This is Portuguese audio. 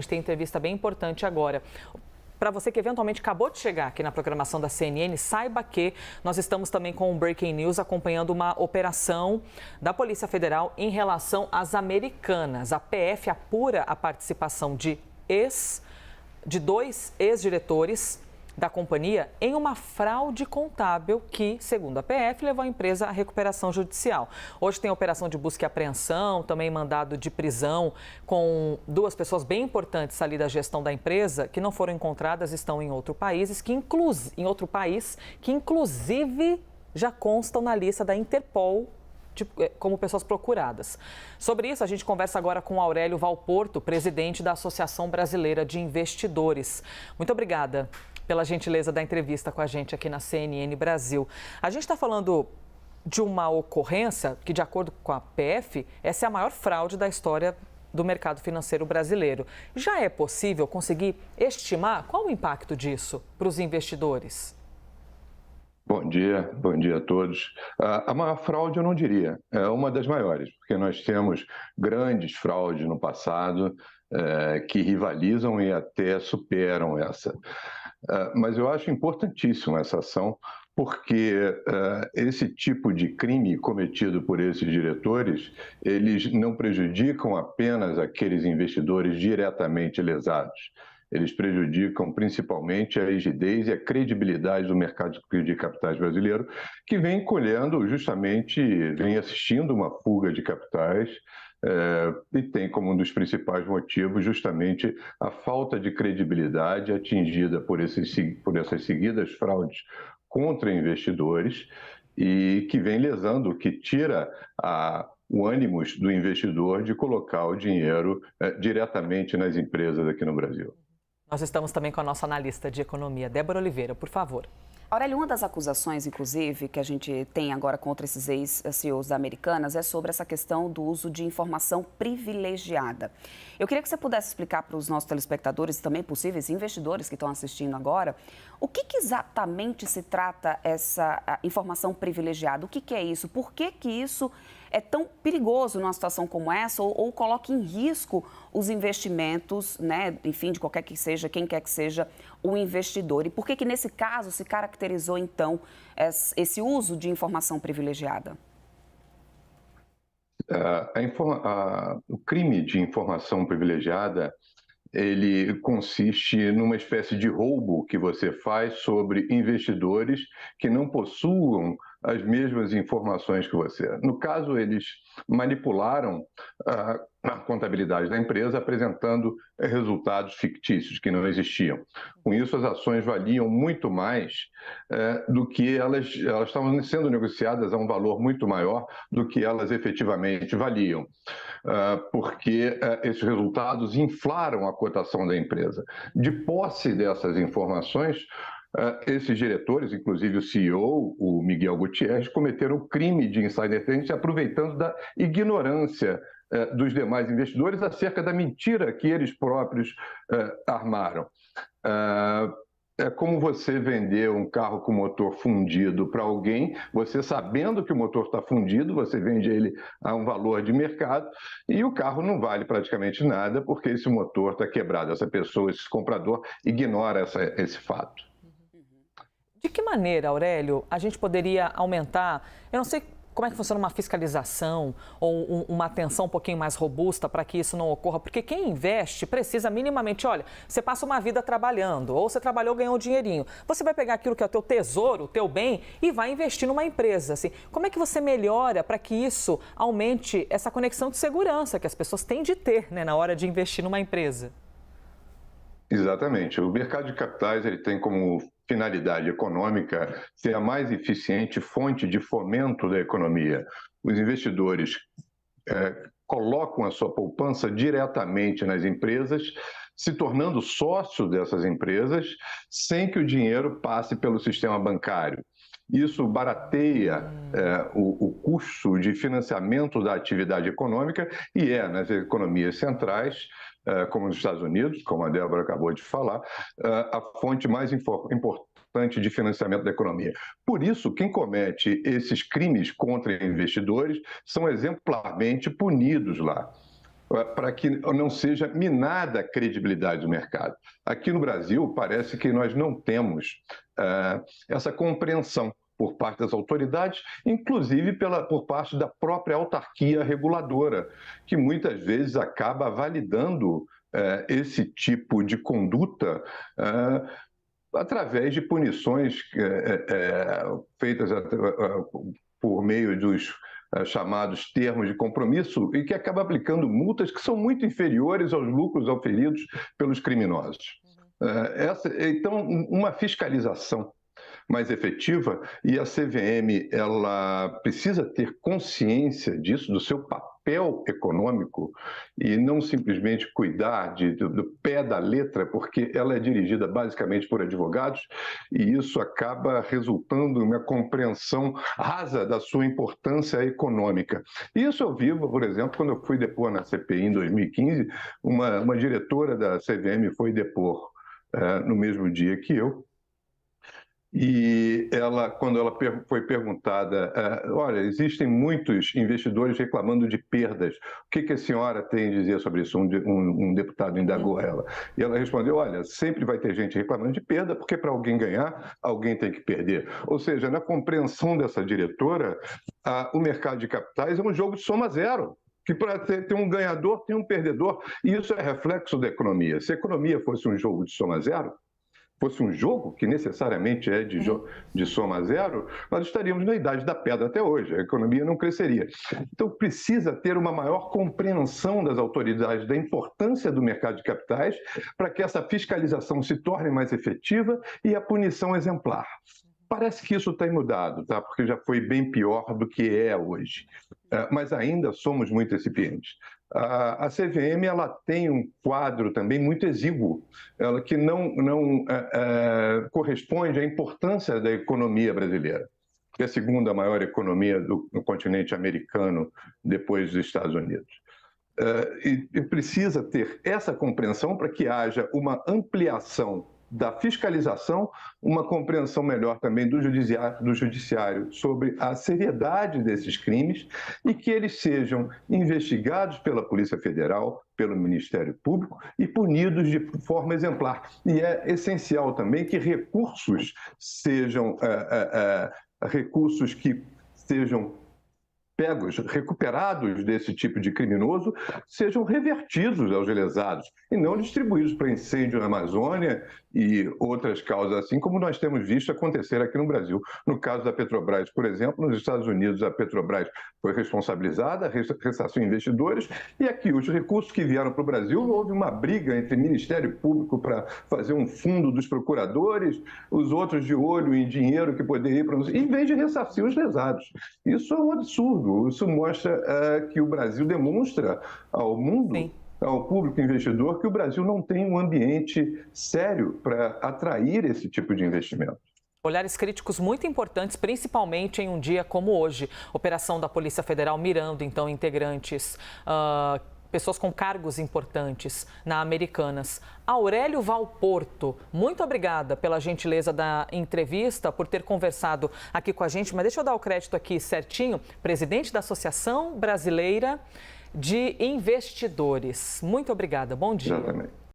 gente tem entrevista bem importante agora. Para você que eventualmente acabou de chegar aqui na programação da CNN, saiba que nós estamos também com um Breaking News acompanhando uma operação da Polícia Federal em relação às Americanas. A PF apura a participação de dois ex-diretores da companhia em uma fraude contábil que, segundo a PF, levou a empresa à recuperação judicial. Hoje tem operação de busca e apreensão, também mandado de prisão com duas pessoas bem importantes ali da gestão da empresa que não foram encontradas, estão em outro país, que inclusive já constam na lista da Interpol como pessoas procuradas. Sobre isso, a gente conversa agora com Aurélio Valporto, presidente da Associação Brasileira de Investidores. Muito obrigada pela gentileza da entrevista com a gente aqui na CNN Brasil. A gente está falando de uma ocorrência que, de acordo com a PF, essa é a maior fraude da história do mercado financeiro brasileiro. Já é possível conseguir estimar qual o impacto disso para os investidores? Bom dia a todos. A maior fraude eu não diria, é uma das maiores, porque nós temos grandes fraudes no passado que rivalizam e até superam essa. Mas eu acho importantíssima essa ação, porque esse tipo de crime cometido por esses diretores, eles não prejudicam apenas aqueles investidores diretamente lesados. Eles prejudicam principalmente a rigidez e a credibilidade do mercado de capitais brasileiro, que vem vem assistindo uma fuga de capitais, e tem como um dos principais motivos justamente a falta de credibilidade atingida por essas seguidas fraudes contra investidores e que vem lesando, que tira o ânimo do investidor de colocar o dinheiro diretamente nas empresas aqui no Brasil. Nós estamos também com a nossa analista de economia, Débora Oliveira, por favor. Aurélio, uma das acusações, inclusive, que a gente tem agora contra esses ex-CEOs da Americanas é sobre essa questão do uso de informação privilegiada. Eu queria que você pudesse explicar para os nossos telespectadores e também possíveis investidores que estão assistindo agora, o que exatamente se trata essa informação privilegiada? O que é isso? Por que isso é tão perigoso numa situação como essa ou coloca em risco os investimentos, né? Enfim, de qualquer que seja, quem quer que seja o investidor? E por que nesse caso se caracterizou, então, esse uso de informação privilegiada? O crime de informação privilegiada, ele consiste numa espécie de roubo que você faz sobre investidores que não possuam as mesmas informações que você. No caso, eles manipularam a contabilidade da empresa apresentando resultados fictícios que não existiam. Com isso, as ações valiam muito mais do que elas estavam sendo negociadas a um valor muito maior do que elas efetivamente valiam, porque esses resultados inflaram a cotação da empresa. De posse dessas informações, esses diretores, inclusive o CEO, o Miguel Gutierrez, cometeram o crime de insider trading aproveitando da ignorância dos demais investidores acerca da mentira que eles próprios armaram. É como você vender um carro com motor fundido para alguém, você sabendo que o motor está fundido, você vende ele a um valor de mercado e o carro não vale praticamente nada porque esse motor está quebrado. Essa pessoa, esse comprador, ignora esse fato. De que maneira, Aurélio, a gente poderia aumentar, eu não sei como é que funciona uma fiscalização ou uma atenção um pouquinho mais robusta para que isso não ocorra? Porque quem investe precisa minimamente, olha, você passa uma vida trabalhando, ou você trabalhou, ganhou um dinheirinho. Você vai pegar aquilo que é o teu tesouro, o teu bem, e vai investir numa empresa. Assim. Como é que você melhora para que isso aumente essa conexão de segurança que as pessoas têm de ter, né, na hora de investir numa empresa? Exatamente. O mercado de capitais ele tem como finalidade econômica ser a mais eficiente fonte de fomento da economia. Os investidores colocam a sua poupança diretamente nas empresas, se tornando sócios dessas empresas, sem que o dinheiro passe pelo sistema bancário. Isso barateia o custo de financiamento da atividade econômica e nas economias centrais, como nos Estados Unidos, como a Débora acabou de falar, a fonte mais importante de financiamento da economia. Por isso, quem comete esses crimes contra investidores são exemplarmente punidos lá. para que não seja minada a credibilidade do mercado. Aqui no Brasil, parece que nós não temos essa compreensão por parte das autoridades, inclusive por parte da própria autarquia reguladora, que muitas vezes acaba validando esse tipo de conduta através de punições feitas por meio dos chamados termos de compromisso e que acaba aplicando multas que são muito inferiores aos lucros oferidos pelos criminosos. Então, uma fiscalização mais efetiva, e a CVM ela precisa ter consciência disso, do seu papel econômico, e não simplesmente cuidar do pé da letra, porque ela é dirigida basicamente por advogados, e isso acaba resultando em uma compreensão rasa da sua importância econômica. Isso eu vi, por exemplo, quando eu fui depor na CPI em 2015, uma diretora da CVM foi depor no mesmo dia que eu. E quando ela foi perguntada, olha, existem muitos investidores reclamando de perdas, o que a senhora tem a dizer sobre isso? Um deputado indagou ela. E ela respondeu, olha, sempre vai ter gente reclamando de perda, porque para alguém ganhar, alguém tem que perder. Ou seja, na compreensão dessa diretora, o mercado de capitais é um jogo de soma zero. Que para ter um ganhador, tem um perdedor. E isso é reflexo da economia. Se a economia fosse um jogo de soma zero, fosse um jogo que necessariamente é de soma zero, nós estaríamos na idade da pedra até hoje, a economia não cresceria. Então, precisa ter uma maior compreensão das autoridades da importância do mercado de capitais para que essa fiscalização se torne mais efetiva e a punição exemplar. Parece que isso tem mudado, tá? Porque já foi bem pior do que é hoje, mas ainda somos muito incipientes. A CVM ela tem um quadro também muito exíguo, ela que não corresponde à importância da economia brasileira, que é a segunda maior economia no continente americano, depois dos Estados Unidos. E precisa ter essa compreensão para que haja uma ampliação da fiscalização, uma compreensão melhor também do judiciário sobre a seriedade desses crimes e que eles sejam investigados pela Polícia Federal, pelo Ministério Público e punidos de forma exemplar. E é essencial também que recursos sejam recursos que sejam recuperados desse tipo de criminoso, sejam revertidos aos lesados e não distribuídos para incêndio na Amazônia e outras causas assim, como nós temos visto acontecer aqui no Brasil. No caso da Petrobras, por exemplo, nos Estados Unidos a Petrobras foi responsabilizada, ressarciu investidores, e aqui os recursos que vieram para o Brasil, houve uma briga entre o Ministério Público para fazer um fundo dos procuradores, os outros de olho em dinheiro que poderia ir para em vez de ressarcir os lesados. Isso é um absurdo. Isso mostra que o Brasil demonstra ao mundo, sim, ao público investidor, que o Brasil não tem um ambiente sério para atrair esse tipo de investimento. Olhares críticos muito importantes, principalmente em um dia como hoje. Operação da Polícia Federal mirando, então, integrantes, pessoas com cargos importantes na Americanas. Aurélio Valporto, muito obrigada pela gentileza da entrevista, por ter conversado aqui com a gente. Mas deixa eu dar o crédito aqui certinho. Presidente da Associação Brasileira de Investidores. Muito obrigada. Bom dia. Exatamente.